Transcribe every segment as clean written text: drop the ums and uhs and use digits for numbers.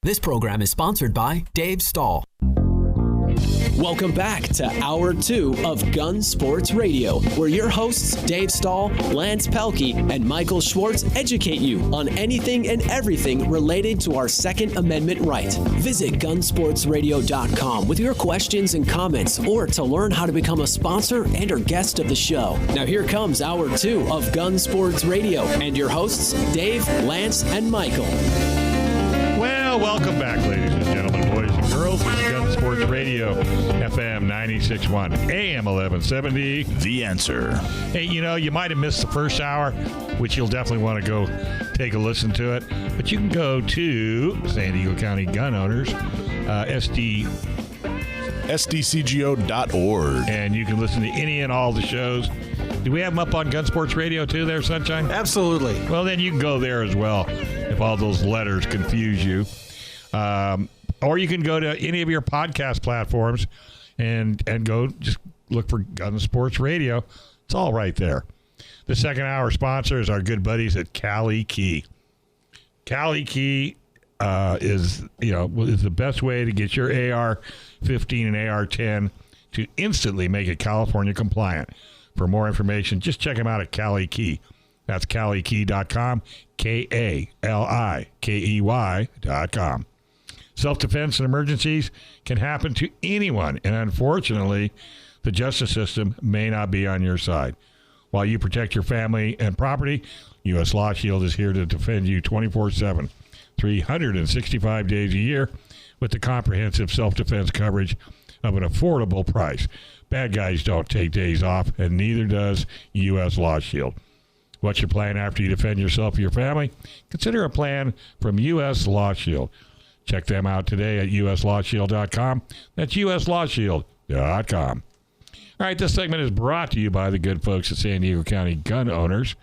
This program is sponsored by Dave Stahl. Welcome back to Hour 2 of Gun Sports Radio, where your hosts Dave Stahl, Lance Pelkey, and Michael Schwartz educate you on anything and everything related to our Second Amendment right. Visit gunsportsradio.com with your questions and comments, or to learn how to become a sponsor and or guest of the show. Now here comes Hour 2 of Gun Sports Radio and your hosts Dave, Lance, and Michael. Well, welcome back, ladies and gentlemen, boys and girls. This is Gun Sports Radio, FM 96.1, AM 1170. The Answer. Hey, you might have missed the first hour, which you'll definitely want to go take a listen to it. But you can go to San Bernardino County Gun Owners, SDCGO.org. And you can listen to any and all the shows. Do we have them up on Gun Sports Radio too there, Sunshine? Absolutely. Well, then you can go there as well if all those letters confuse you. Or you can go to any of your podcast platforms and go just look for Gun Sports Radio. It's all right there. The second hour sponsors are good buddies at Cali Key. Cali Key is the best way to get your AR-15 and AR-10 to instantly make it California compliant. For more information, just check them out at Cali Key. That's CaliKey.com, KALIKEY.com. Self-defense and emergencies can happen to anyone, and unfortunately, the justice system may not be on your side. While you protect your family and property, U.S. Law Shield is here to defend you 24/7, 365 days a year with the comprehensive self-defense coverage of an affordable price. Bad guys don't take days off, and neither does U.S. Law Shield. What's your plan after you defend yourself or your family? Consider a plan from U.S. Law Shield. Check them out today at uslawshield.com. That's uslawshield.com. All right, this segment is brought to you by the good folks at San Diego County Gun Owners.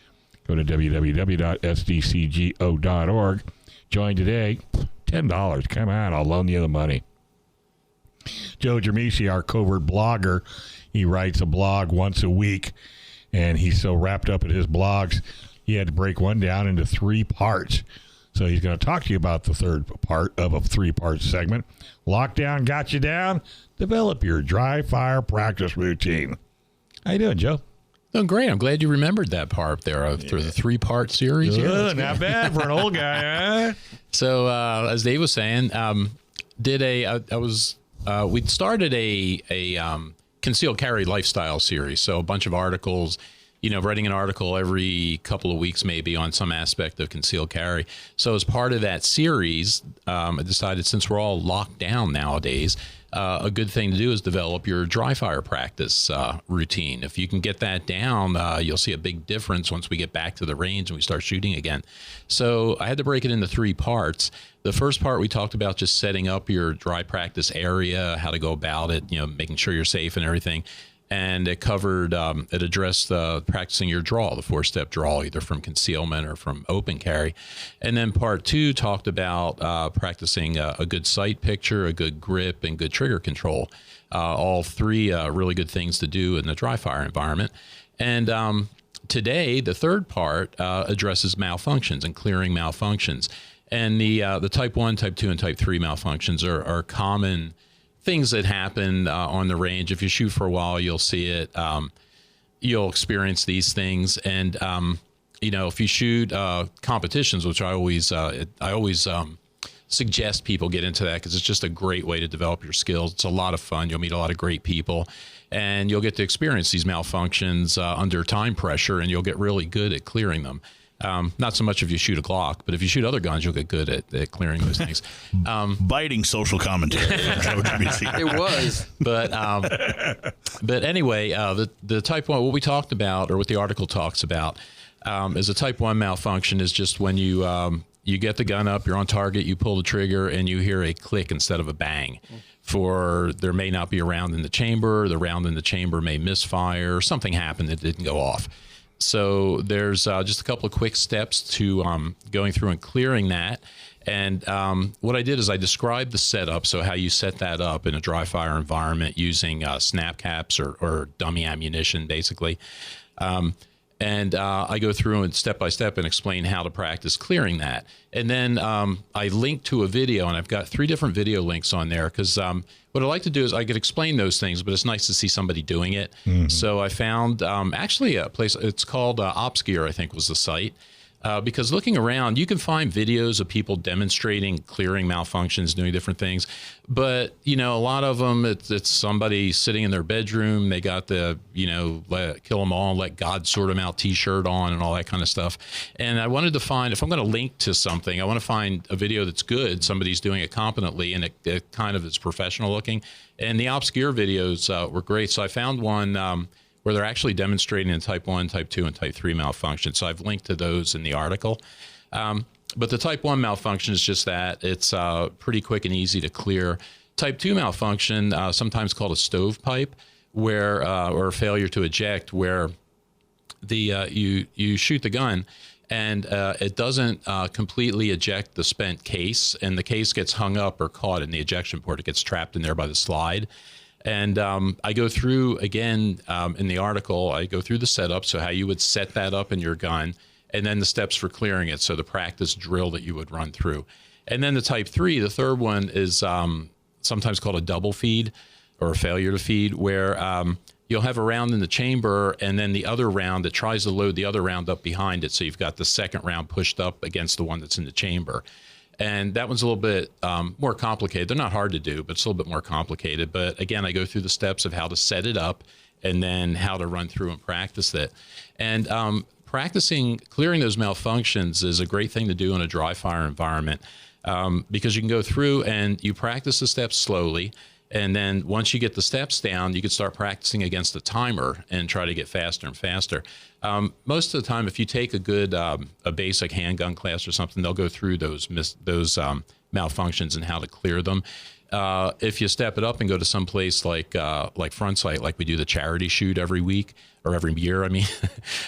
Go to www.sdcgo.org. Join today. $10. Come on, I'll loan you the money. Joe Germisi, our covert blogger, he writes a blog once a week, and he's so wrapped up in his blogs, he had to break one down into 3 parts. So he's going to talk to you about the third part of a 3-part segment. Lockdown got you down? Develop your dry fire practice routine. How you doing, Joe? Oh, great. I'm glad you rememred that part there through the 3-part series. Good, not bad for an old guy, huh? So, as Dave was saying, we started a concealed carry lifestyle series. So a bunch of articles, writing an article every couple of weeks maybe on some aspect of concealed carry. So as part of that series, I decided since we're all locked down nowadays, a good thing to do is develop your dry fire practice routine. If you can get that down, you'll see a big difference once we get back to the range and we start shooting again. So I had to break it into 3 parts. The first part, we talked about just setting up your dry practice area, how to go about it, making sure you're safe and everything. And it covered, it addressed practicing your draw, the 4-step draw, either from concealment or from open carry. And then part 2 talked about practicing a good sight picture, a good grip, and good trigger control. All 3 really good things to do in the dry fire environment. And today, the third part addresses malfunctions and clearing malfunctions. And the type 1, type 2, and type 3 malfunctions are common things that happen on the range. If you shoot for a while, you'll see it. You'll experience these things. And, if you shoot competitions, which I always suggest people get into that because it's just a great way to develop your skills. It's a lot of fun. You'll meet a lot of great people. And you'll get to experience these malfunctions under time pressure, and you'll get really good at clearing them. Not so much if you shoot a Glock, but if you shoot other guns, you'll get good at clearing those things. Biting social commentary. It was. But anyway, the type 1, what we talked about, or what the article talks about, is a type 1 malfunction is just when you get the gun up, you're on target, you pull the trigger, and you hear a click instead of a bang. There may not be a round in the chamber, the round in the chamber may misfire, something happened that didn't go off. So there's just a couple of quick steps to going through and clearing that. And what I did is I described the setup, so how you set that up in a dry fire environment using snap caps or dummy ammunition, basically. And I go through and step by step and explain how to practice clearing that. And then I link to a video, and I've got 3 different video links on there because what I like to do is I could explain those things, but it's nice to see somebody doing it. So I found actually a place, it's called OCGO, I think was the site. Because looking around, you can find videos of people demonstrating clearing malfunctions, doing different things. But, a lot of them, it's somebody sitting in their bedroom. They got the, kill them all, let God sort them out T-shirt on and all that kind of stuff. And I wanted to find, if I'm going to link to something, I want to find a video that's good. Somebody's doing it competently and it kind of is professional looking. And the OCGO videos were great. So I found one where they're actually demonstrating in type 1, type 2, and type 3 malfunction. So I've linked to those in the article. But the type 1 malfunction is just that. It's pretty quick and easy to clear. Type 2 malfunction, sometimes called a stovepipe, where or a failure to eject, where you shoot the gun and it doesn't completely eject the spent case, and the case gets hung up or caught in the ejection port. It gets trapped in there by the slide. And I go through, again, in the article, I go through the setup, so how you would set that up in your gun, and then the steps for clearing it, so the practice drill that you would run through. And then the type 3, the third one is sometimes called a double feed or a failure to feed, where you'll have a round in the chamber, and then the other round that tries to load the other round up behind it, so you've got the second round pushed up against the one that's in the chamber. And that one's a little bit more complicated. They're not hard to do, but it's a little bit more complicated. But again, I go through the steps of how to set it up and then how to run through and practice it. And practicing clearing those malfunctions is a great thing to do in a dry fire environment because you can go through and you practice the steps slowly. And then once you get the steps down, you can start practicing against the timer and try to get faster and faster. Most of the time, if you take a good, a basic handgun class or something, they'll go through those malfunctions and how to clear them. If you step it up and go to some place like Front Sight, like we do the charity shoot every week or every year, I mean,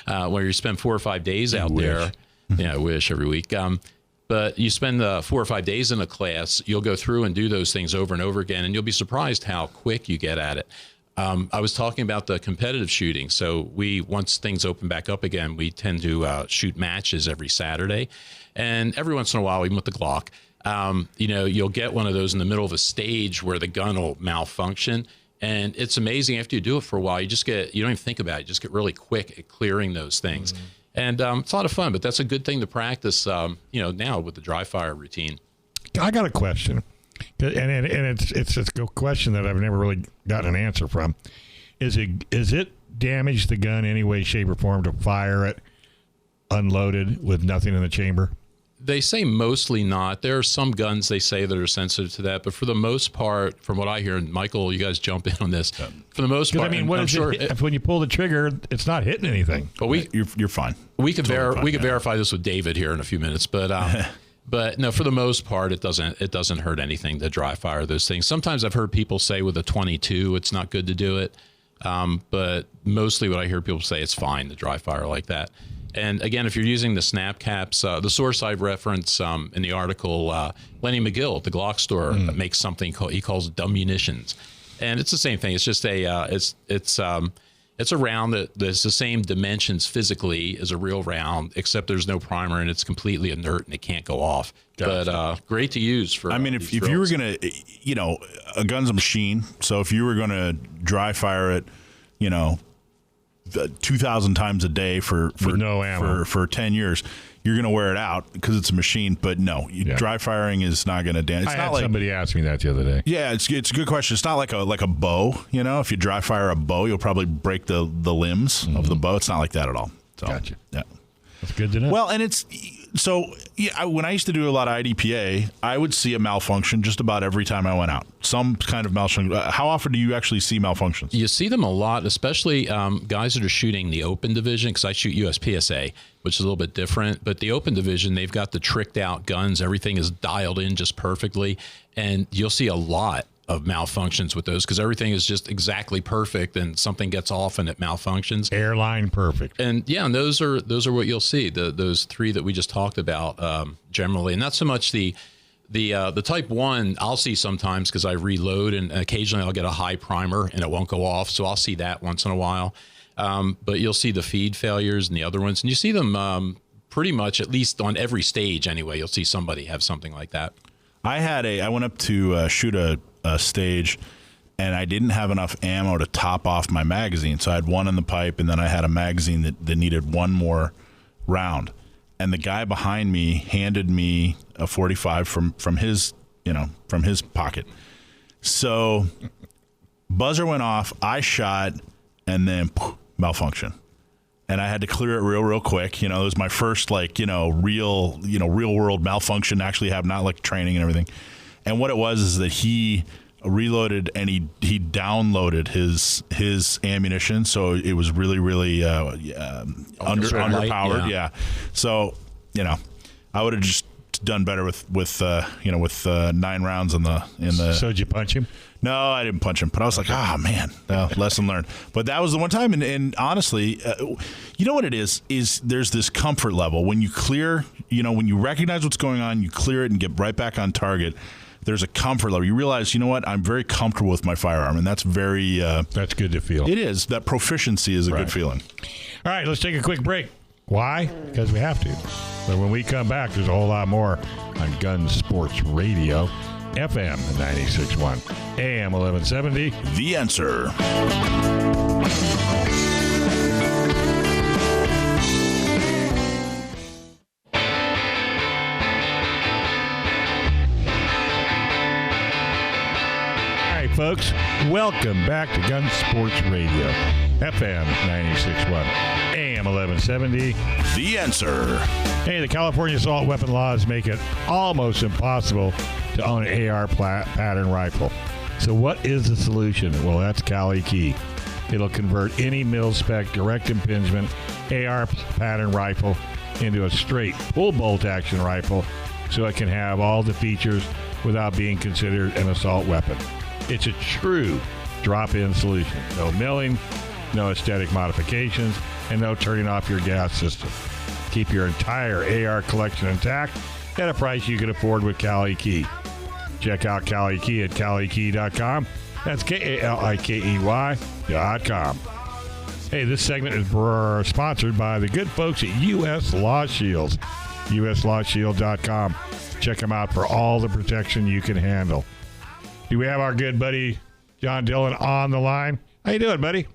where you spend 4 or 5 days out there. Yeah, I wish every week. But you spend 4 or 5 days in a class, you'll go through and do those things over and over again, and you'll be surprised how quick you get at it. I was talking about the competitive shooting. So once things open back up again, we tend to shoot matches every Saturday. And every once in a while, even with the Glock, you'll get one of those in the middle of a stage where the gun will malfunction. And it's amazing after you do it for a while, you don't even think about it. You just get really quick at clearing those things. Mm-hmm. And it's a lot of fun, but that's a good thing to practice, now with the dry fire routine. I got a question, and it's a question that I've never really gotten an answer from. Is it damage the gun any way, shape, or form to fire it unloaded with nothing in the chamber? They say mostly not. There are some guns they say that are sensitive to that, but for the most part, from what I hear, and Michael, you guys jump in on this. For the most part, I mean, when you pull the trigger, it's not hitting anything. But you're fine. We could verify this with David here in a few minutes, but but no, for the most part, it doesn't hurt anything to dry fire those things. Sometimes I've heard people say with a 22, it's not good to do it, but mostly what I hear people say, it's fine to dry fire like that. And again, if you're using the snap caps, the source I reference in the article, Lenny McGill at the Glock store makes something he calls dumb munitions, and it's the same thing. It's just it's a round that's the same dimensions physically as a real round, except there's no primer and it's completely inert and it can't go off. Gotcha. But great to use for. I mean, if you were gonna, a gun's a machine. So if you were gonna dry fire it, 2,000 times a day for no ammo for 10 years, you're going to wear it out because it's a machine. But no, dry firing is not going to damage. I had somebody ask me that the other day. Yeah, it's a good question. It's not like a bow. If you dry fire a bow, you'll probably break the limbs of the bow. It's not like that at all. So, gotcha. Yeah, that's good to know. Well, and it's so when I used to do a lot of IDPA, I would see a malfunction just about every time I went out. Some kind of malfunction. How often do you actually see malfunctions? You see them a lot, especially guys that are shooting the open division, because I shoot USPSA, which is a little bit different. But the open division, they've got the tricked out guns. Everything is dialed in just perfectly. And you'll see a lot of malfunctions with those because everything is just exactly perfect and something gets off and it malfunctions. Airline perfect. And and those are what you'll see, those three that we just talked about generally. And not so much the type 1 I'll see sometimes because I reload and occasionally I'll get a high primer and it won't go off. So I'll see that once in a while. but you'll see the feed failures and the other ones, and you see them pretty much, at least on every stage anyway. You'll see somebody have something like that. I went up to shoot a stage, and I didn't have enough ammo to top off my magazine. So I had one in the pipe, and then I had a magazine that needed one more round. And the guy behind me handed me a 45 from his pocket. So buzzer went off, I shot, and then malfunction. And I had to clear it real quick. It was my first real world malfunction actually have, not like training and everything. And what it was is that he reloaded and he downloaded his ammunition, so it was really underpowered. Yeah. So I would have just done better with 9 rounds in the. So did you punch him? No, I didn't punch him, but I was like, man, lesson learned. But that was the one time, and honestly, you know what it is there's this comfort level when you clear, when you recognize what's going on, you clear it and get right back on target. There's a comfort level. You realize, what, I'm very comfortable with my firearm, and that's very. That's good to feel. It is. That proficiency is a good feeling. All right, let's take a quick break. Why? Because we have to. But when we come back, there's a whole lot more on Gun Sports Radio. FM 96.1, AM 1170. The Answer. All right, folks, welcome back to Gun Sports Radio. FM 96.1, AM 1170. The Answer. Hey, the California assault weapon laws make it almost impossible to own an AR pattern rifle. So what is the solution? Well, that's Cali Key. It'll convert any mil-spec direct impingement AR pattern rifle into a straight full bolt action rifle so it can have all the features without being considered an assault weapon. It's a true drop-in solution. No milling, no aesthetic modifications, and no turning off your gas system. Keep your entire AR collection intact at a price you can afford with Cali Key. Check out Cali Key at CaliKey.com. That's KALIKEY.com. Hey, this segment is sponsored by the good folks at U.S. Law Shields. USLawShield.com. Check them out for all the protection you can handle. Do we have our good buddy John Dillon on the line? How you doing, buddy?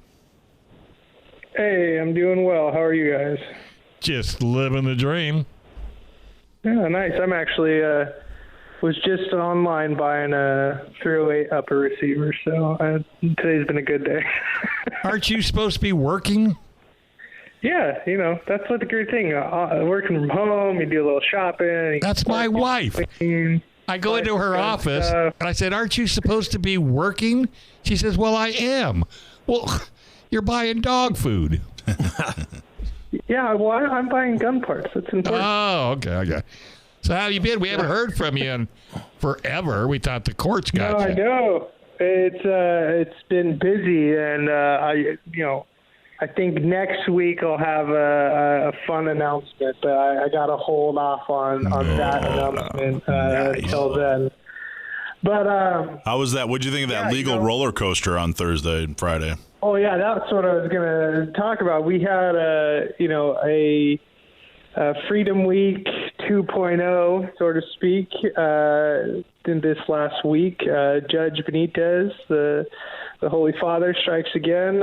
Hey, I'm doing well. How are you guys? Just living the dream. Yeah, nice. I'm actually was just online buying a 308 upper receiver, so today's been a good day. Aren't you supposed to be working? Yeah, that's what the great thing. Working from home, you do a little shopping. That's my wife. I go into her office, and I said, aren't you supposed to be working? She says, well, I am. Well, you're buying dog food. Yeah, well, I'm buying gun parts. That's important. Oh, okay. So how you been? We haven't heard from you in forever. We thought the courts got you. I know. It's been busy, and I think next week I'll have a fun announcement, but I got to hold off on that announcement until then. But how was that? What did you think of that legal roller coaster on Thursday and Friday? Oh yeah, that's what I was going to talk about. We had a Freedom Week 2.0, so to speak, in this last week. Judge Benitez, the Holy Father, strikes again.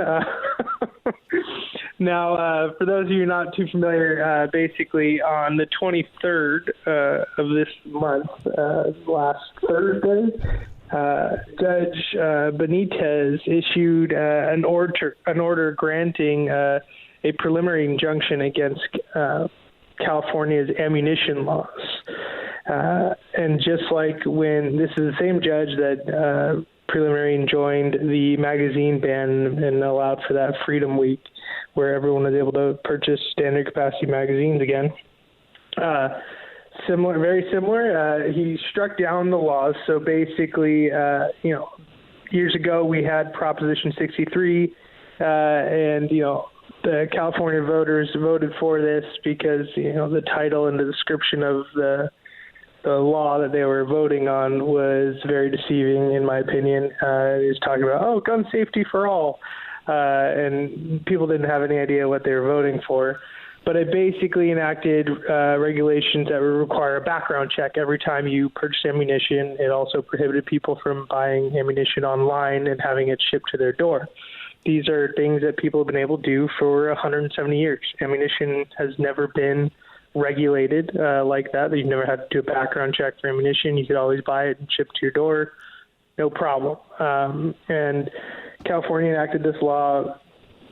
Now, for those of you not too familiar, basically on the 23rd of this month, last Thursday, Judge Benitez issued an order granting a preliminary injunction against California's ammunition laws. And just like when this is the same judge that preliminary enjoined the magazine ban and allowed for that Freedom Week where everyone was able to purchase standard capacity magazines again. Very similar. He struck down the laws. So basically, years ago we had Proposition 63, and the California voters voted for this because the title and the description of the law that they were voting on was very deceiving, in my opinion. It was talking about gun safety for all. and people didn't have any idea what they were voting for. But it basically enacted regulations that would require a background check every time you purchase ammunition. It also prohibited people from buying ammunition online and having it shipped to their door. These are things that people have been able to do for 170 years. Ammunition has never been regulated like that. You've never had to do a background check for ammunition. You could always buy it and ship it to your door, no problem. And California enacted this law,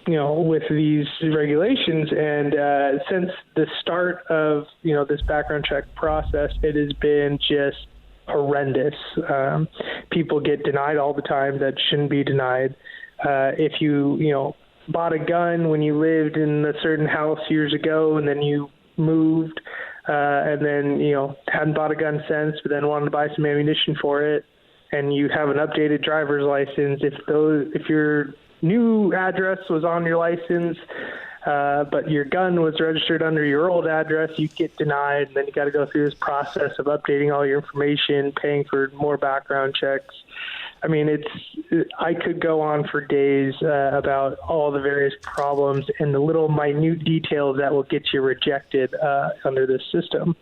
with these regulations, and since the start of this background check process, it has been just horrendous. People get denied all the time that shouldn't be denied. If you bought a gun when you lived in a certain house years ago, and then you moved, and then hadn't bought a gun since, but then wanted to buy some ammunition for it, and you have an updated driver's license, if your new address was on your license, but your gun was registered under your old address, you get denied, and then you got to go through this process of updating all your information, paying for more background checks. I mean, I could go on for days about all the various problems and the little minute details that will get you rejected under this system.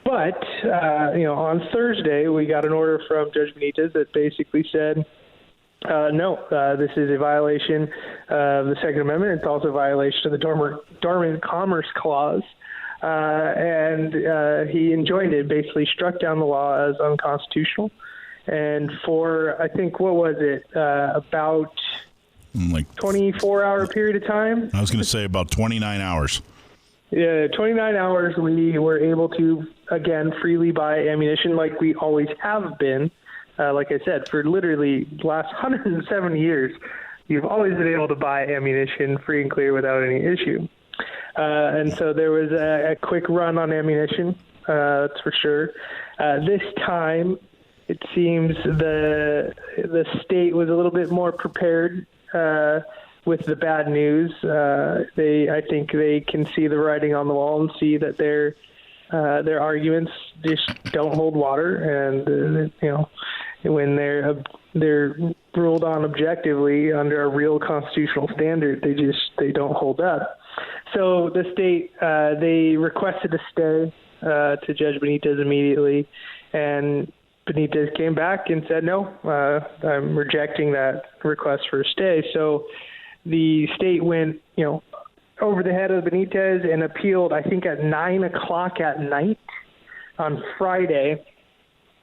But, on Thursday, we got an order from Judge Benitez that basically said, no, this is a violation of the Second Amendment. It's also a violation of the Dormant Commerce Clause. And he enjoined it, basically struck down the law as unconstitutional. And for, I think, what was it, about 24-hour period of time? I was going to say about 29 hours. Yeah, 29 hours we were able to, again, freely buy ammunition like we always have been. Like I said, for literally the last 170 years, you've always been able to buy ammunition free and clear without any issue. And so there was a quick run on ammunition, that's for sure. This time, it seems the state was a little bit more prepared with the bad news. I think they can see the writing on the wall and see that their arguments just don't hold water, and when they're ruled on objectively under a real constitutional standard, they don't hold up. So the state they requested a stay to Judge Benitez immediately, and Benitez came back and said, no, I'm rejecting that request for a stay. So the state went, over the head of Benitez and appealed, I think, at 9:00 at night on Friday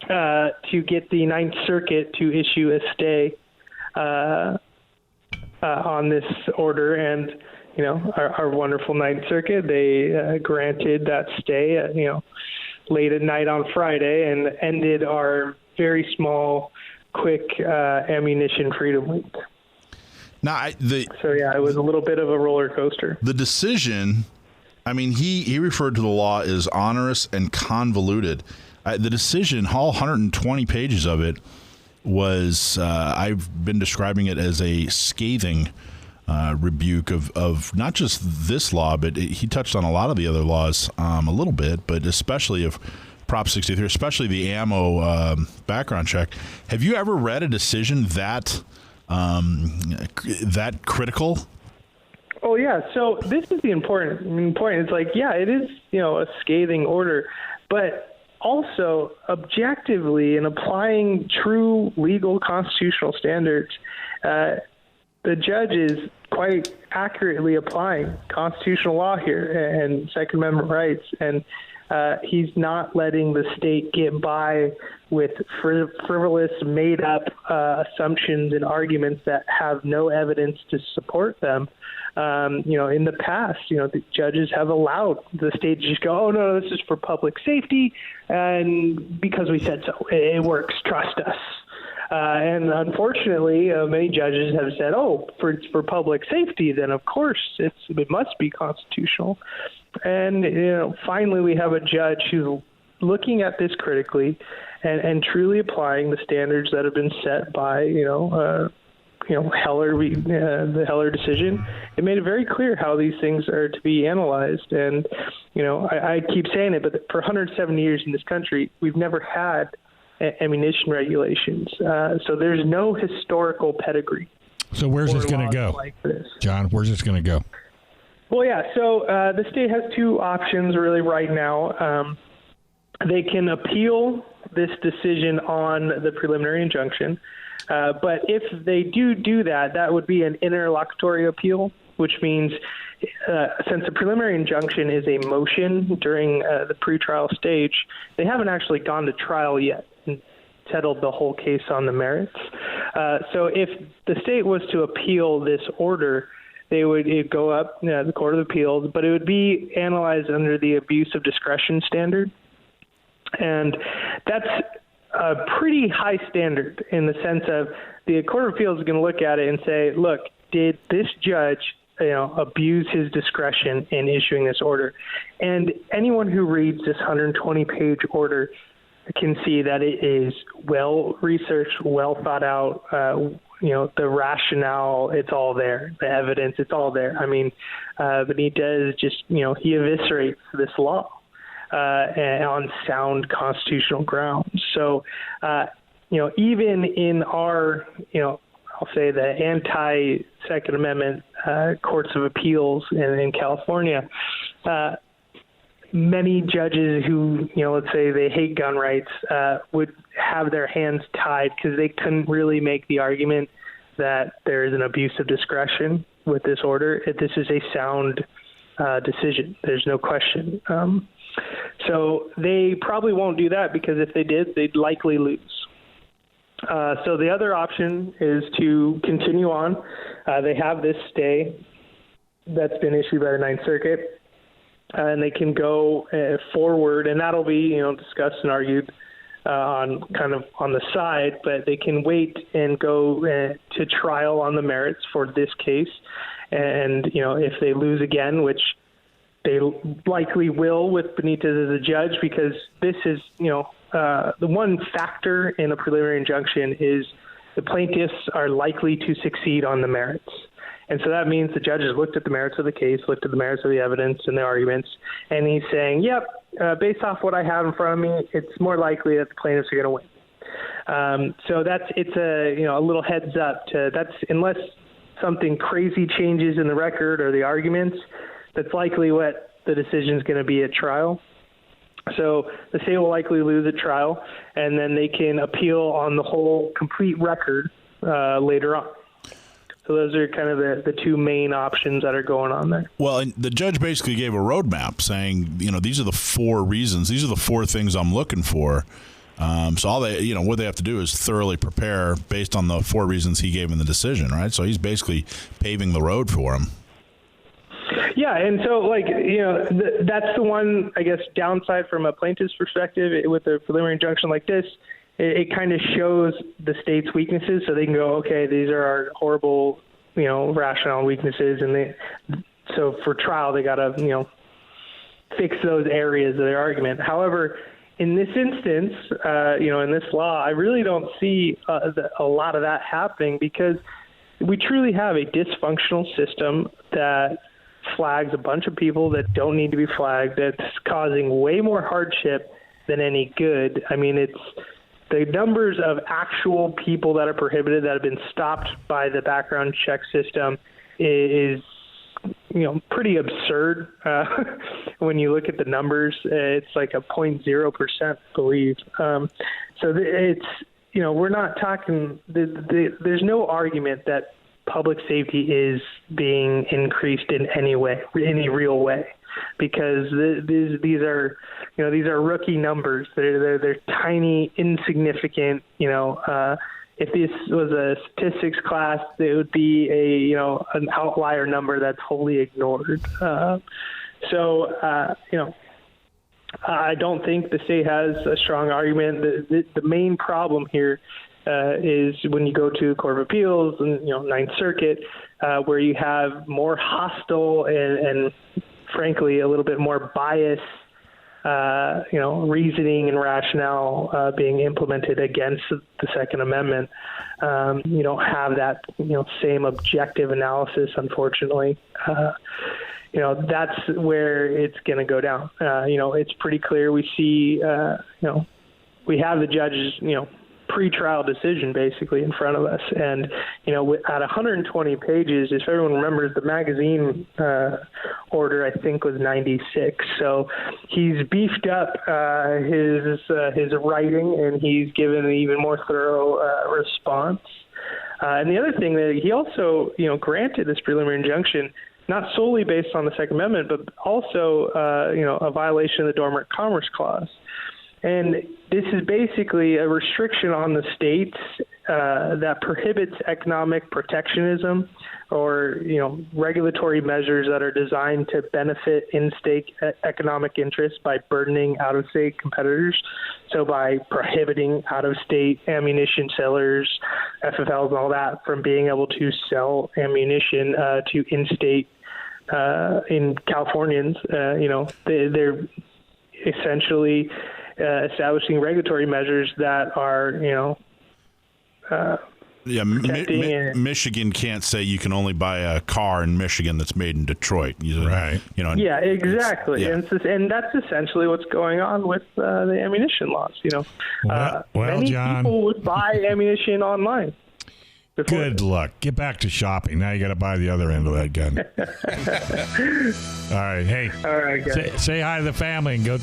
to get the Ninth Circuit to issue a stay on this order. And, our wonderful Ninth Circuit, they granted that stay at, late at night on Friday and ended our very small, quick ammunition freedom week. Now, it was a little bit of a roller coaster. The decision, I mean, he referred to the law as onerous and convoluted. The decision, all 120 pages of it, was, I've been describing it as a scathing rebuke of not just this law, but he touched on a lot of the other laws a little bit, but especially of Prop 63, especially the ammo background check. Have you ever read a decision that critical? Oh, yeah. So this is the important point. It's like, yeah, it is, a scathing order, but also objectively in applying true legal constitutional standards, the judge is quite accurately applying constitutional law here and Second Amendment rights, and he's not letting the state get by with frivolous, made-up assumptions and arguments that have no evidence to support them. In the past, the judges have allowed the state to just go, oh, no, this is for public safety, and because we said so, it works, trust us. And unfortunately, many judges have said, oh, for public safety, then of course it must be constitutional. And, finally we have a judge who's looking at this critically and truly applying the standards that have been set by, Heller, the Heller decision. It made it very clear how these things are to be analyzed. And, I keep saying it, but for 170 years in this country, we've never had ammunition regulations. So there's no historical pedigree. So where's this going to go? Like this. John, where's this going to go? Well, yeah, so the state has two options really right now. They can appeal this decision on the preliminary injunction, but if they do that, that would be an interlocutory appeal, which means since the preliminary injunction is a motion during the pretrial stage, they haven't actually gone to trial yet and settled the whole case on the merits. So if the state was to appeal this order, it'd go up the Court of Appeals, but it would be analyzed under the abuse of discretion standard. And that's a pretty high standard in the sense of the Court of Appeals is going to look at it and say, look, did this judge abuse his discretion in issuing this order? And anyone who reads this 120-page order can see that it is well-researched, well thought out. The rationale, it's all there. The evidence, it's all there. I mean, Benitez just, he eviscerates this law on sound constitutional grounds. So, even in our, I'll say the anti-Second Amendment courts of appeals in California, many judges who, let's say they hate gun rights, would have their hands tied because they couldn't really make the argument that there is an abuse of discretion with this order. This is a sound decision. There's no question. So they probably won't do that because if they did, they'd likely lose. So the other option is to continue on. They have this stay that's been issued by the Ninth Circuit, and they can go forward, and that'll be discussed and argued on the side. But they can wait and go to trial on the merits for this case, and if they lose again, which they likely will with Benitez as a judge, because this is the one factor in a preliminary injunction is the plaintiffs are likely to succeed on the merits. And so that means the judge has looked at the merits of the case, looked at the merits of the evidence and the arguments, and he's saying, yep, based off what I have in front of me, it's more likely that the plaintiffs are going to win. So it's a little heads up to that's unless something crazy changes in the record or the arguments, that's likely what the decision is going to be at trial. So the state will likely lose at trial, and then they can appeal on the whole complete record later on. So those are kind of the two main options that are going on there. Well, and the judge basically gave a roadmap saying, these are the four reasons. These are the four things I'm looking for. So all they, what they have to do is thoroughly prepare based on the four reasons he gave in the decision, right? So he's basically paving the road for them. Yeah, and so, that's the one, I guess, downside from a plaintiff's perspective with a preliminary injunction like this. It kind of shows the state's weaknesses, so they can go, okay, these are our horrible, rationale weaknesses, and so for trial they got to, fix those areas of their argument. However, in this instance, in this law, I really don't see a lot of that happening because we truly have a dysfunctional system that flags a bunch of people that don't need to be flagged, that's causing way more hardship than any good. I mean, it's the numbers of actual people that are prohibited that have been stopped by the background check system is pretty absurd. When you look at the numbers, it's like a 0.0%, I believe. So it's, we're not talking, there's no argument that public safety is being increased in any way, any real way, because these are rookie numbers. They're tiny, insignificant. If this was a statistics class, it would be an outlier number that's wholly ignored. I don't think the state has a strong argument. The main problem here is when you go to the Court of Appeals and Ninth Circuit, where you have more hostile and frankly a little bit more biased, reasoning and rationale being implemented against the Second Amendment. You don't have that same objective analysis, unfortunately. That's where it's going to go down. It's pretty clear. We see we have the judges pretrial decision basically in front of us. And, at 120 pages, if everyone remembers, the magazine order, I think, was 96. So he's beefed up his writing, and he's given an even more thorough response. And the other thing that he also, granted this preliminary injunction, not solely based on the Second Amendment, but also, a violation of the Dormant Commerce Clause. And this is basically a restriction on the states that prohibits economic protectionism or, regulatory measures that are designed to benefit in-state economic interests by burdening out-of-state competitors. So by prohibiting out-of-state ammunition sellers, FFLs and all that, from being able to sell ammunition to in-state in Californians, they're essentially establishing regulatory measures that are, Michigan can't say you can only buy a car in Michigan that's made in Detroit. Right. Yeah, exactly. And that's essentially what's going on with the ammunition laws. Many John, people would buy ammunition online. Good luck. Get back to shopping. Now you got to buy the other end of that gun. All right. Hey. All right, guys. Say hi to the family and go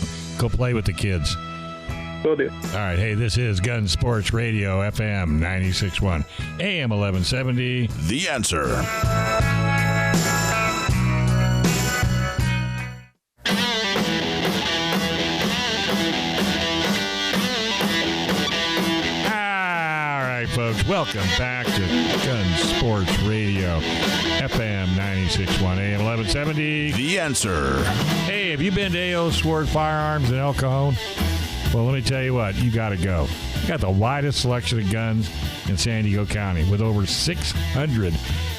play with the kids. Will do. All right. Hey, this is Gun Sports Radio, FM 96.1, AM 1170. The Answer. Folks, welcome back to Gun Sports Radio, FM 96.1, AM 1170. The Answer. Hey, have you been to AO Sword Firearms in El Cajon? Well, let me tell you what, you got to go. You got the widest selection of guns in San Diego County with over 600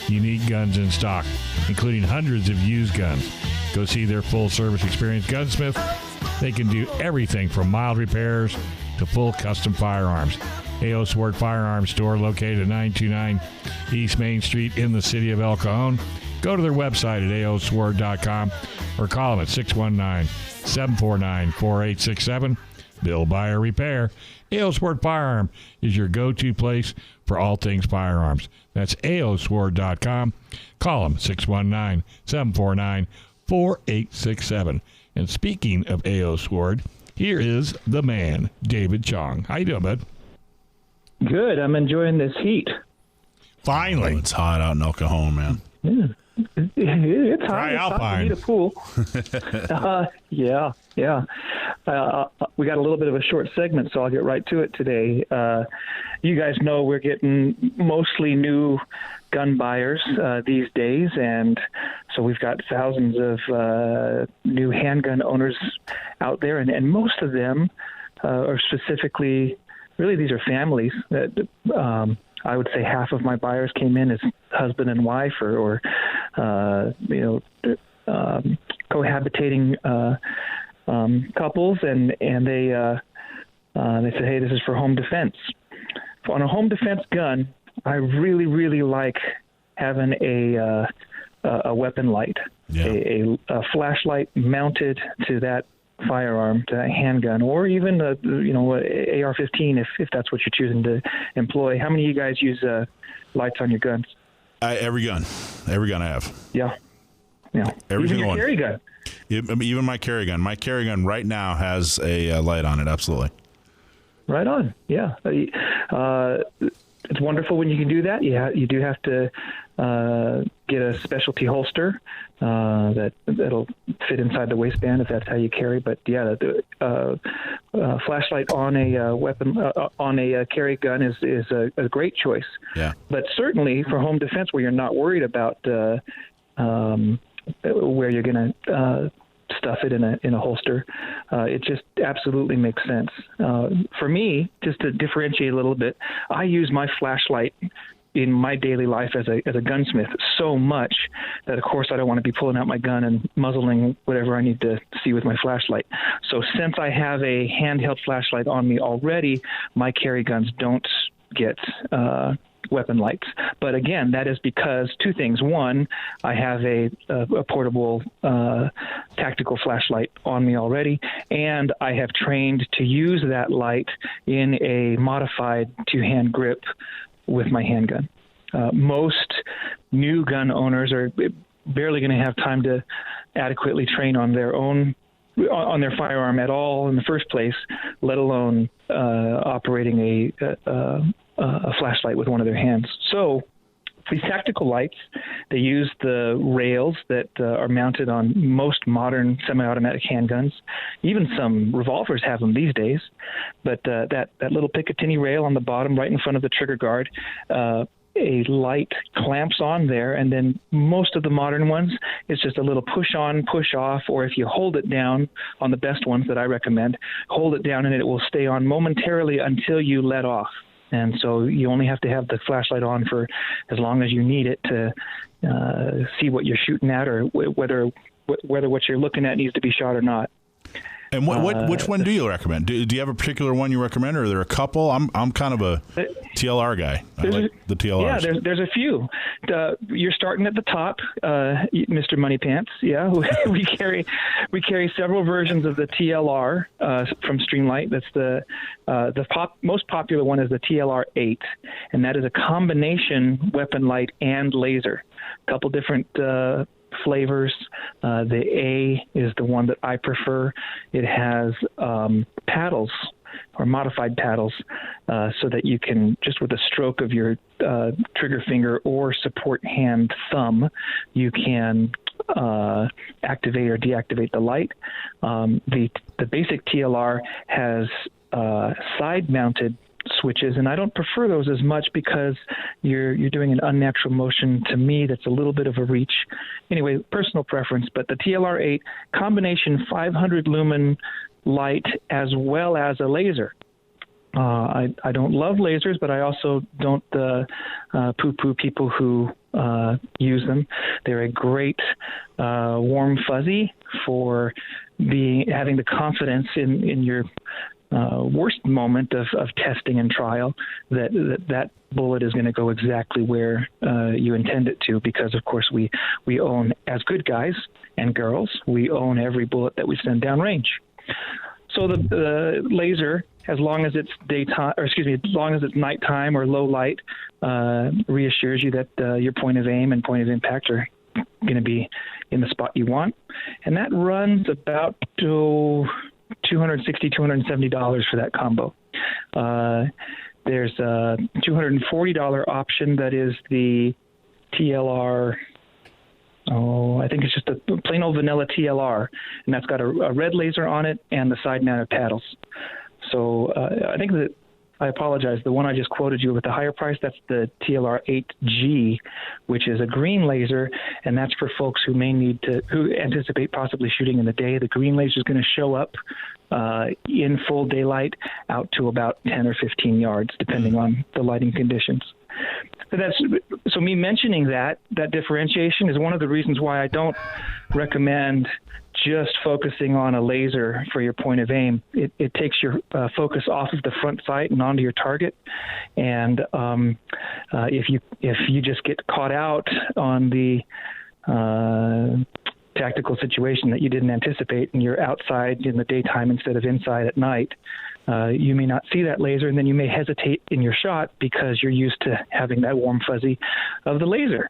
unique guns in stock, including hundreds of used guns. Go see their full-service experienced gunsmith. They can do everything from mild repairs to full custom firearms. AO Sword Firearms Store located at 929 East Main Street in the city of El Cajon. Go to their website at aosword.com or call them at 619-749-4867. Build, buy, or repair. AO Sword Firearm is your go-to place for all things firearms. That's aosword.com. Call them 619-749-4867. And speaking of AO Sword, here is the man, David Chong. How you doing, bud? Good. I'm enjoying this heat. Finally. It's hot out in El Cajon, man. Yeah. It's hot. Try It's hot. Alpine. We need a pool. Yeah. We got a little bit of a short segment, so I'll get right to it today. You guys know we're getting mostly new gun buyers these days, and so we've got thousands of new handgun owners out there, and most of them are specifically, really these are families that I would say half of my buyers came in as husband and wife or cohabitating couples, and they said, hey, this is for home defense. On a home defense gun, I really, really like having a weapon light, a flashlight mounted to that firearm, to that handgun, or even AR-15 if that's what you're choosing to employ. How many of you guys use lights on your guns? Every gun I have. Yeah. Every even single your one. carry gun. Even my carry gun. My carry gun right now has a light on it. Absolutely. Right on. Yeah. It's wonderful when you can do that. You do have to get a specialty holster that'll fit inside the waistband if that's how you carry. But yeah, the flashlight on a weapon on a carry gun is a great choice. Yeah. But certainly for home defense, where you're not worried about where you're going to stuff it in a holster, it just absolutely makes sense. For me, just to differentiate a little bit, I use my flashlight in my daily life as a gunsmith so much that, of course, I don't want to be pulling out my gun and muzzling whatever I need to see with my flashlight. So since I have a handheld flashlight on me already, my carry guns don't get weapon lights. But again, that is because two things. One, I have a portable tactical flashlight on me already, and I have trained to use that light in a modified two-hand grip with my handgun. Most new gun owners are barely going to have time to adequately train on their firearm at all in the first place, let alone operating a flashlight with one of their hands. So these tactical lights, they use the rails that are mounted on most modern semi-automatic handguns. Even some revolvers have them these days. But that little Picatinny rail on the bottom right in front of the trigger guard, a light clamps on there, and then most of the modern ones, it's just a little push on, push off, or if you hold it down on the best ones that I recommend, hold it down and it will stay on momentarily until you let off. And so you only have to have the flashlight on for as long as you need it to see what you're shooting at, or whether what you're looking at needs to be shot or not. And which one do you recommend? Do you have a particular one you recommend, or are there a couple? I'm kind of a TLR guy. I like the TLRs. Yeah, there's a few. You're starting at the top, Mr. Money Pants. Yeah, we carry several versions of the TLR from Streamlight. That's the most popular one is the TLR 8, and that is a combination weapon light and laser. A couple different flavors. The A is the one that I prefer. It has paddles or modified paddles so that you can, just with a stroke of your trigger finger or support hand thumb, you can activate or deactivate the light. The basic TLR has side-mounted switches, and I don't prefer those as much because you're doing an unnatural motion to me that's a little bit of a reach. Anyway, personal preference, but the TLR 8 combination 500 lumen light as well as a laser. I don't love lasers, but I also don't poo-poo people who use them. They're a great warm fuzzy for having the confidence in your worst moment of testing and trial that bullet is going to go exactly where you intend it to, because of course we own, as good guys and girls, we own every bullet that we send downrange. So the laser, as long as it's as long as it's nighttime or low light, reassures you that your point of aim and point of impact are going to be in the spot you want, and that runs about $260, $270 for that combo. There's a $240 option that is the TLR. I think it's just a plain old vanilla TLR, and that's got a red laser on it and the side-mounted paddles. So I think that, I apologize, the one I just quoted you with the higher price, that's the TLR 8G, which is a green laser, and that's for folks who anticipate possibly shooting in the day. The green laser is going to show up in full daylight out to about 10 or 15 yards, depending on the lighting conditions. So me mentioning that differentiation is one of the reasons why I don't recommend just focusing on a laser for your point of aim. It takes your focus off of the front sight and onto your target. And if you just get caught out on the tactical situation that you didn't anticipate, and you're outside in the daytime instead of inside at night, you may not see that laser, and then you may hesitate in your shot because you're used to having that warm fuzzy of the laser.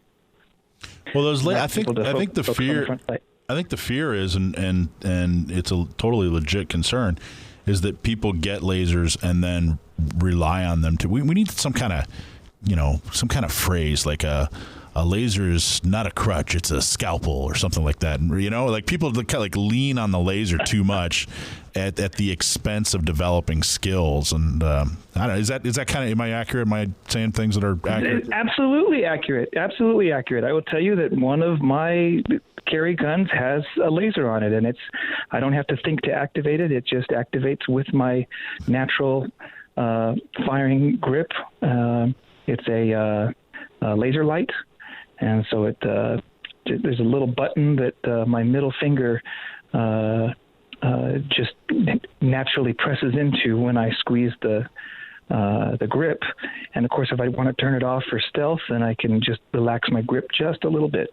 Well, I think the fear is, and it's a totally legit concern, is that people get lasers and then rely on them to. We need some kind of phrase like a laser is not a crutch, it's a scalpel or something like that. Like people kind of like lean on the laser too much at the expense of developing skills. And I don't know, is that kind of, am I accurate? Am I saying things that are accurate? Absolutely accurate. Absolutely accurate. I will tell you that one of my carry guns has a laser on it, and I don't have to think to activate it. It just activates with my natural firing grip. It's a laser light. And so there's a little button that my middle finger just naturally presses into when I squeeze the the grip. And of course, if I want to turn it off for stealth, then I can just relax my grip just a little bit.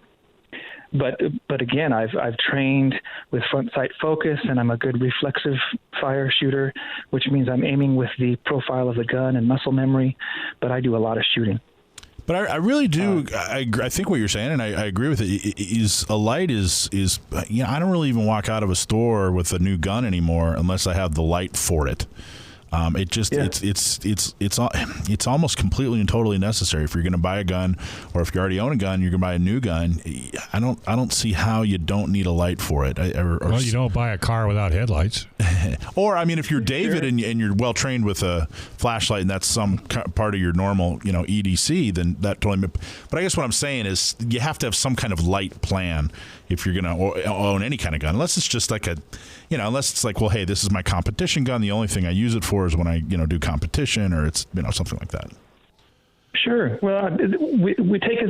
But again, I've trained with front sight focus, and I'm a good reflexive fire shooter, which means I'm aiming with the profile of the gun and muscle memory, but I do a lot of shooting. But I really do. I think what you're saying, and I agree with it. Is a light is I don't really even walk out of a store with a new gun anymore unless I have the light for it. It just it's almost completely and totally necessary if you're going to buy a gun, or if you already own a gun, you're going to buy a new gun. I don't see how you don't need a light for it. Well, you don't buy a car without headlights. Or I mean, if you're David and you're well trained with a flashlight, and that's some part of your normal EDC, then that totally. But I guess what I'm saying is you have to have some kind of light plan if you're going to own any kind of gun, unless it's just like unless it's like, well, hey, this is my competition gun. The only thing I use it for is when I, do competition, or it's, something like that. Sure. Well, we take as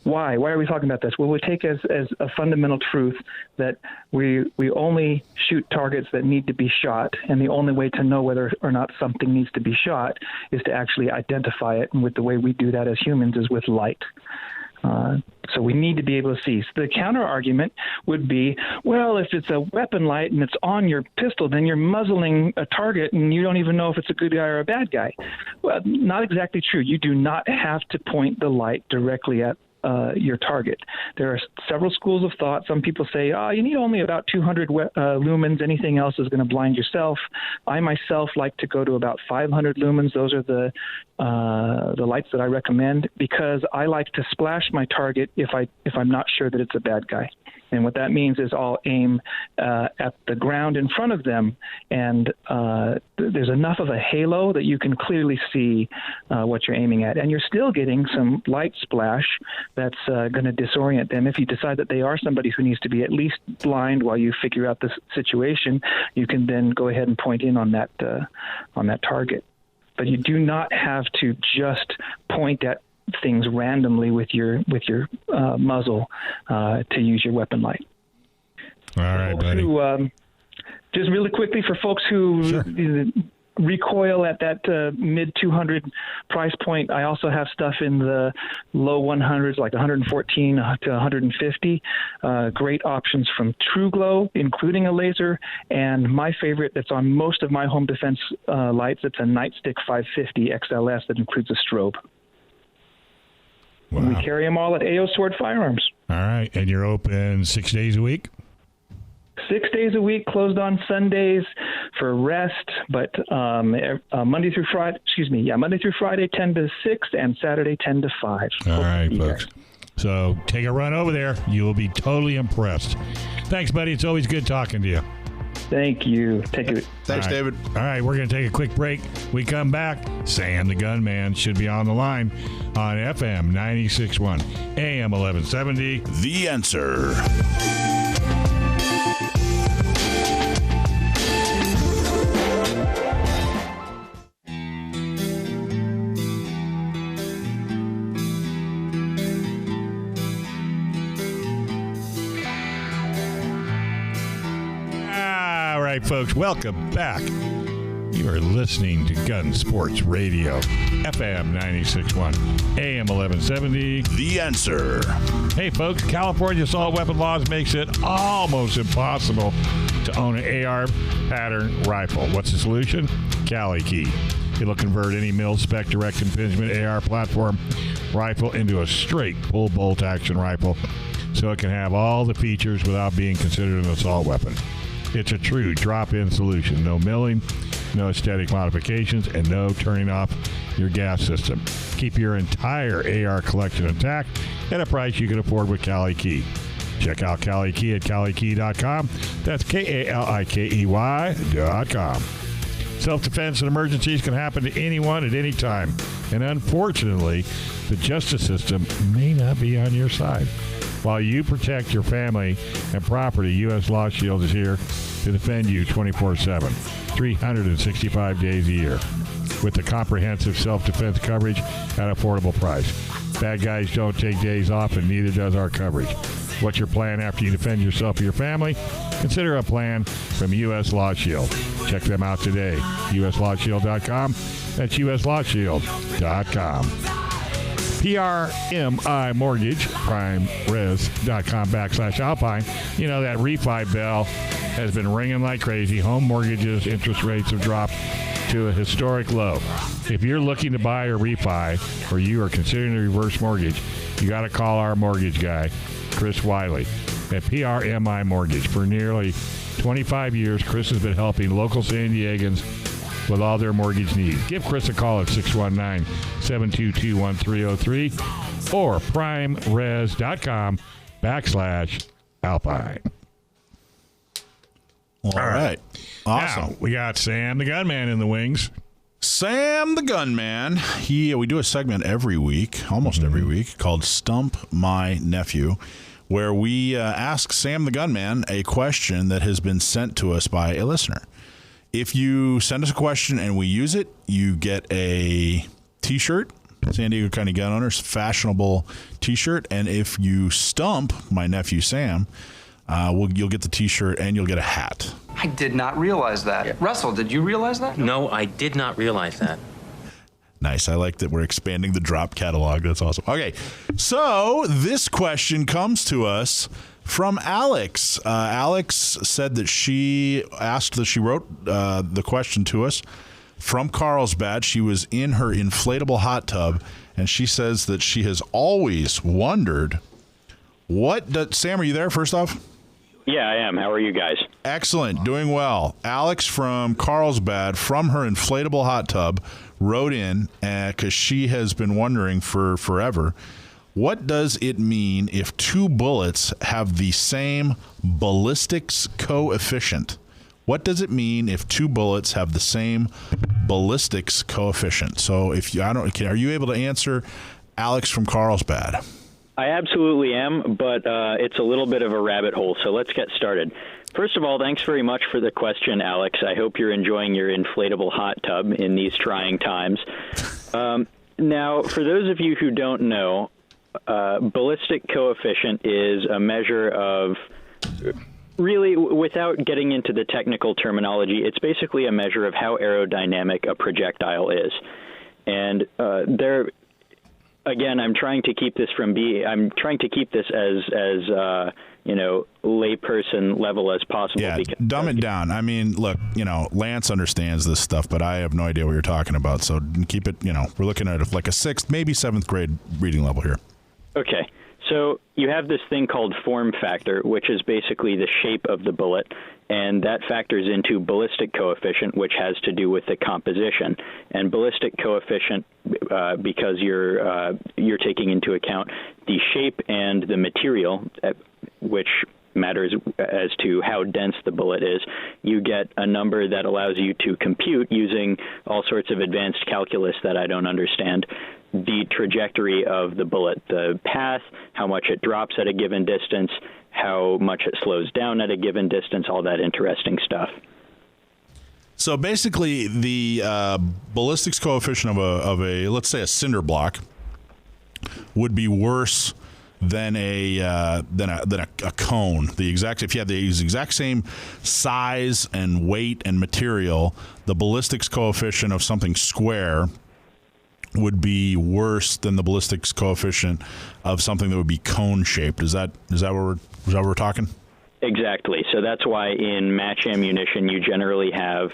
why are we talking about this? Well, we take as a fundamental truth that we only shoot targets that need to be shot, and the only way to know whether or not something needs to be shot is to actually identify it. And with the way we do that as humans is with light. So we need to be able to see. So the counter argument would be, well, if it's a weapon light and it's on your pistol, then you're muzzling a target and you don't even know if it's a good guy or a bad guy. Well, not exactly true. You do not have to point the light directly at your target. There are several schools of thought. Some people say, you need only about 200 lumens. Anything else is going to blind yourself. I myself like to go to about 500 lumens. Those are the lights that I recommend, because I like to splash my target if I'm not sure that it's a bad guy. And what that means is I'll aim at the ground in front of them, and there's enough of a halo that you can clearly see what you're aiming at. And you're still getting some light splash that's going to disorient them. If you decide that they are somebody who needs to be at least blind while you figure out the situation, you can then go ahead and point in on that target. But you do not have to just point at things randomly with your muzzle to use your weapon light. All right, buddy. Just really quickly, for folks who recoil at that mid 200 price point, I also have stuff in the low 100s, like 114 to 150. Great options from True Glow, including a laser, and my favorite that's on most of my home defense lights, it's a Nightstick 550 XLS that includes a strobe. Wow. We carry them all at AO Sword Firearms. All right. And you're open 6 days a week? 6 days a week, closed on Sundays for rest, but Monday through Friday, 10 to 6, and Saturday, 10 to 5. All right, folks. So take a run over there. You will be totally impressed. Thanks, buddy. It's always good talking to you. Thank you. Take it. Thanks, right. David. All right, we're going to take a quick break. We come back. Sam the Gunman should be on the line on FM 96.1, AM 1170. The Answer. All right, folks, welcome back. You are listening to Gun Sports Radio, FM 96.1, AM 1170. The Answer. Hey, folks, California assault weapon laws makes it almost impossible to own an AR pattern rifle. What's the solution? Cali Key. It'll convert any mil-spec direct impingement AR platform rifle into a straight pull-bolt action rifle, so it can have all the features without being considered an assault weapon. It's a true drop-in solution. No milling, no aesthetic modifications, and no turning off your gas system. Keep your entire AR collection intact at a price you can afford with Cali Key. Check out Cali Key at CaliKey.com. That's KALIKEY.com. Self-defense and emergencies can happen to anyone at any time. And unfortunately, the justice system may not be on your side. While you protect your family and property, U.S. Law Shield is here to defend you 24/7, 365 days a year, with the comprehensive self-defense coverage at affordable price. Bad guys don't take days off, and neither does our coverage. What's your plan after you defend yourself or your family? Consider a plan from U.S. Law Shield. Check them out today, uslawshield.com. That's uslawshield.com. PRMI Mortgage, primeres.com/Alpine. You know, that refi bell has been ringing like crazy. Home mortgages, interest rates have dropped to a historic low. If you're looking to buy or refi, or you are considering a reverse mortgage, you got to call our mortgage guy, Chris Wiley, at PRMI Mortgage. For nearly 25 years, Chris has been helping local San Diegans with all their mortgage needs. Give Chris a call at 619-722-1303 or primeres.com/Alpine. All right. Awesome. Now, we got Sam the Gunman in the wings. Sam the Gunman. We do a segment every week, almost every week, called Stump My Nephew, where we ask Sam the Gunman a question that has been sent to us by a listener. If you send us a question and we use it, you get a T-shirt, San Diego County Gun Owners, fashionable T-shirt. And if you stump my nephew Sam, you'll get the T-shirt and you'll get a hat. I did not realize that. Yeah. Russell, did you realize that? No, I did not realize that. Nice. I like that we're expanding the drop catalog. That's awesome. Okay, so this question comes to us from Alex. Alex said that she wrote the question to us from Carlsbad. She was in her inflatable hot tub, and she says that she has always wondered Sam, are you there first off? Yeah, I am. How are you guys? Excellent. Doing well. Alex from Carlsbad, from her inflatable hot tub, wrote in because she has been wondering for forever, what does it mean if two bullets have the same ballistics coefficient? What does it mean if two bullets have the same ballistics coefficient? So are you able to answer, Alex from Carlsbad? I absolutely am, but it's a little bit of a rabbit hole, so let's get started. First of all, thanks very much for the question, Alex. I hope you're enjoying your inflatable hot tub in these trying times. Now, for those of you who don't know, ballistic coefficient is a measure of, really, without getting into the technical terminology, it's basically a measure of how aerodynamic a projectile is. And again, I'm trying to keep this as layperson level as possible. Yeah, dumb it down. I mean, look, Lance understands this stuff, but I have no idea what you're talking about. So keep it, we're looking at like a 6th, maybe 7th grade reading level here. Okay. So you have this thing called form factor, which is basically the shape of the bullet, and that factors into ballistic coefficient, which has to do with the composition. And ballistic coefficient, because you're taking into account the shape and the material, which matters as to how dense the bullet is, you get a number that allows you to compute using all sorts of advanced calculus that I don't understand, the trajectory of the bullet, the path, how much it drops at a given distance, how much it slows down at a given distance, all that interesting stuff. So basically, the ballistics coefficient of a let's say a cinder block would be worse than a cone. If you had the exact same size and weight and material, the ballistics coefficient of something square would be worse than the ballistics coefficient of something that would be cone shaped. Is that what we're talking? Exactly. So that's why in match ammunition you generally have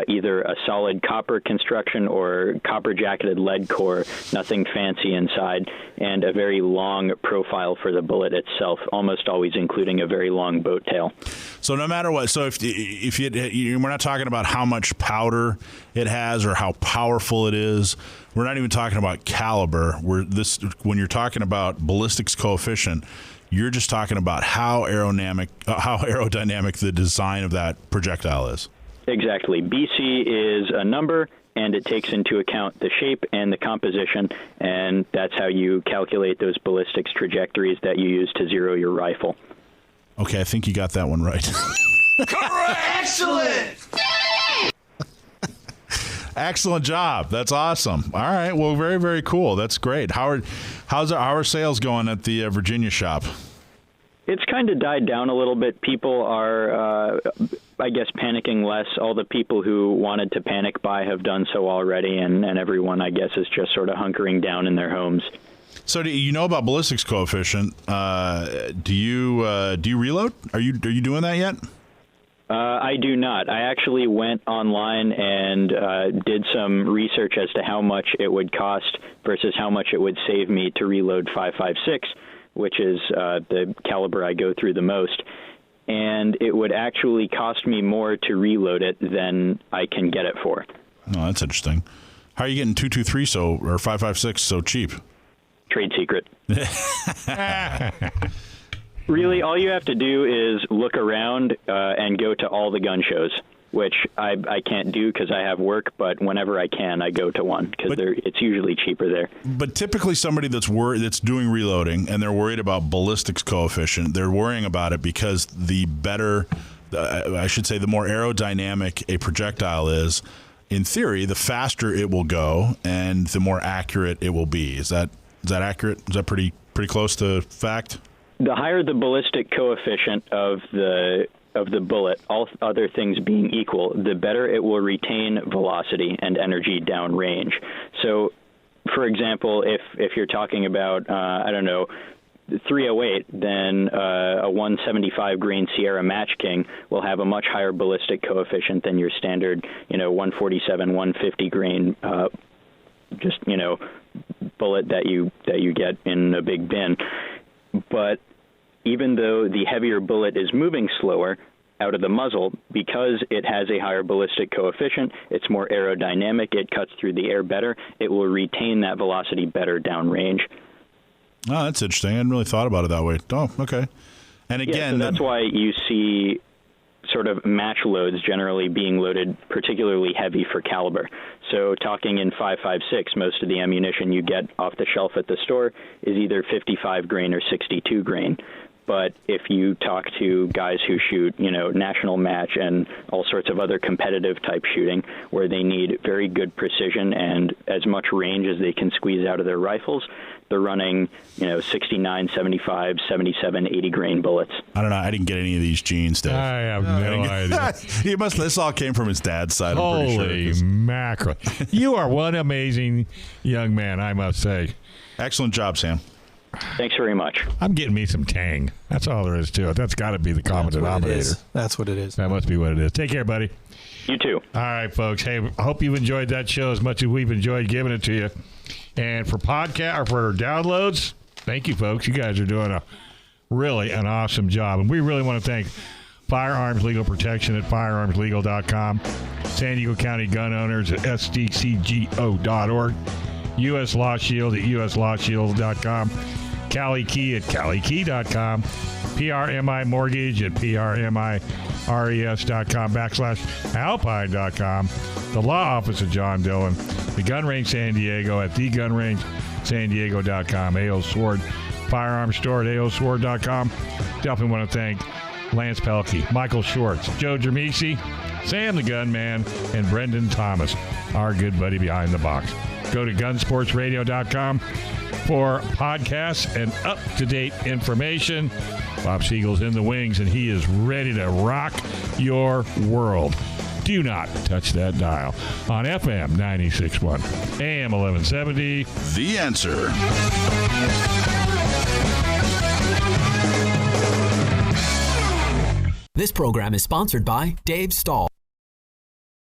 either a solid copper construction or copper jacketed lead core, nothing fancy inside, and a very long profile for the bullet itself, almost always including a very long boat tail. So no matter what, so if we're not talking about how much powder it has or how powerful it is, we're not even talking about caliber. When you're talking about ballistics coefficient, you're just talking about how aerodynamic the design of that projectile is. Exactly. BC is a number, and it takes into account the shape and the composition, and that's how you calculate those ballistics trajectories that you use to zero your rifle. Okay, I think you got that one right. Correct! Excellent! Excellent job. That's awesome. All right. Well, very, very cool. That's great. How are sales going at the Virginia shop? It's kind of died down a little bit. People are I guess, panicking less. All the people who wanted to panic buy have done so already, and everyone, I guess, is just sort of hunkering down in their homes. So do you know about ballistics coefficient? Do you reload? Are you doing that yet? I do not. I actually went online and did some research as to how much it would cost versus how much it would save me to reload 5.56, which is the caliber I go through the most. And it would actually cost me more to reload it than I can get it for. Oh, that's interesting. How are you getting 223 or 5.56 so cheap? Trade secret. Really, all you have to do is look around and go to all the gun shows, which I can't do because I have work, but whenever I can, I go to one because it's usually cheaper there. But typically somebody that's doing reloading and they're worried about ballistics coefficient, they're worrying about it because the more aerodynamic a projectile is, in theory, the faster it will go and the more accurate it will be. Is that accurate? Is that pretty close to fact? The higher the ballistic coefficient of the bullet, all other things being equal, the better it will retain velocity and energy downrange. So, for example, if you're talking about, 308, then a 175 grain Sierra Match King will have a much higher ballistic coefficient than your standard, 147, 150 grain, bullet that you get in a big bin. But even though the heavier bullet is moving slower out of the muzzle, because it has a higher ballistic coefficient, it's more aerodynamic, it cuts through the air better, it will retain that velocity better downrange. Oh, that's interesting. I hadn't really thought about it that way. Oh, okay. And again, so that's why you see sort of match loads generally being loaded particularly heavy for caliber. So talking in 5.56, most of the ammunition you get off the shelf at the store is either 55 grain or 62 grain. But if you talk to guys who shoot, national match and all sorts of other competitive type shooting where they need very good precision and as much range as they can squeeze out of their rifles, they're running, 69, 75, 77, 80 grain bullets. I don't know. I didn't get any of these genes, Dave. I have no idea. This all came from his dad's side. Holy mackerel. You are one amazing young man, I must say. Excellent job, Sam. Thanks very much. I'm getting me some Tang. That's all there is to it. That's got to be the common denominator. That's what it is. That must be what it is. Take care, buddy. You too. All right, folks. Hey, I hope you've enjoyed that show as much as we've enjoyed giving it to you. And for podcast or for downloads, thank you, folks. You guys are doing an awesome job. And we really want to thank Firearms Legal Protection at firearmslegal.com, San Diego County Gun Owners at SDCGO.org, U.S. Law Shield at uslawshield.com, Cali Key at calikey.com, PRMI Mortgage at PRMIRES.com/Alpine.com, the Law Office of John Dillon, the Gun Range San Diego at thegunrangesandiego.com, AO Sword Firearm Store at AOSword.com. Definitely want to thank Lance Pelkey, Michael Schwartz, Joe Germisi, Sam the Gunman, and Brendan Thomas, our good buddy behind the box. Go to gunsportsradio.com for podcasts and up-to-date information. Bob Siegel's in the wings, and he is ready to rock your world. Do not touch that dial on FM 96.1, AM 1170. The Answer. This program is sponsored by Dave Stahl.